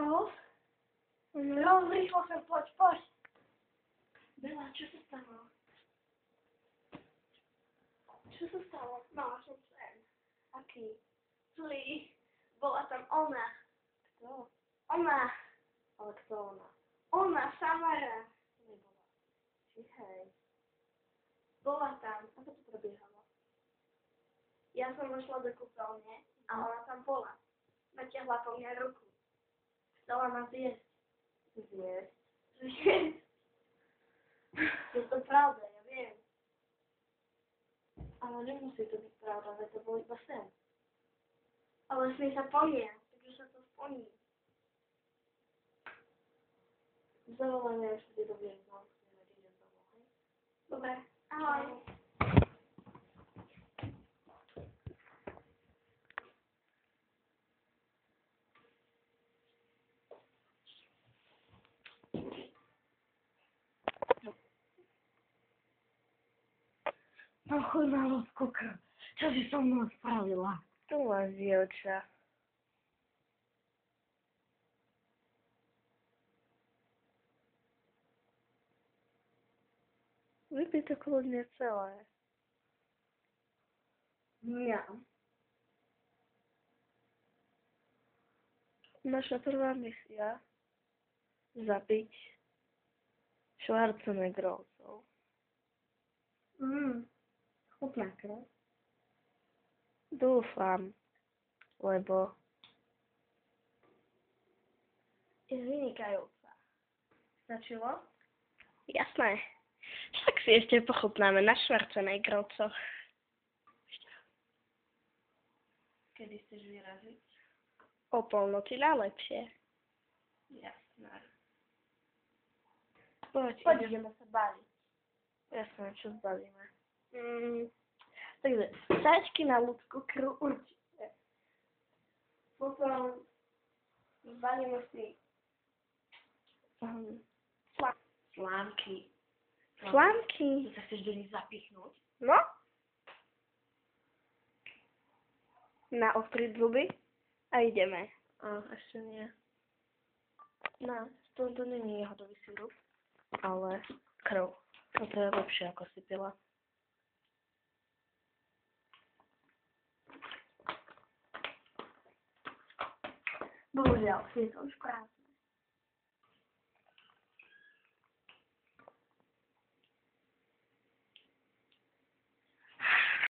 Rose? Rose, rýchlo sem, poď. Bela, čo sa stalo? Čo sa stalo? Mala som sen. Aký? Zlý. Bola tam ona. Kto? Ona. Ale kto ona? Ona, Samara. Nebola. Či hej. Bola tam. Ako to prebiehalo? Ja som vošla do kúpeľne a ona tam bola. Natiahla po mňa ruku. Chcela ma zjesť. Zjesť. Zjesť. Je to pravda, ja viem. Ale nemusí to byť pravda, veď to bol iba sen. Ale sny sa plnia, takže sa to splní. Zavolaj mňa, až ti dobijem znovu, idem domov, hej? Dobre. Ahoj. No chuj malo skúka. Čo si so mnou spravila? Tu máš, dievča. Vypij to kľudne celé. Ja. Naša prvá misia zabiť Schwarzeneggerovcov. Chutná krev. Dúfam, lebo Je vynikajúca. Stačilo? jasné, však si ešte pochutnáme na Schwarzeneggerovcoch. Kedy chceš vyraziť? O polnoci najlepšie. Jasné. Poď, Ideme sa baviť. jasné, čo zbavíme. Takže, sáčky na ľudskú krv určite. Potom zbalíme si slámky. Slámky. Ty sa chceš do nich zapichnúť? No? Naostriť zuby a ideme. Ešte nie. No, to není jahodový sirup, ale krv. No to je lepšie, ako si pila. Bohužiaľ, je to už prázdne.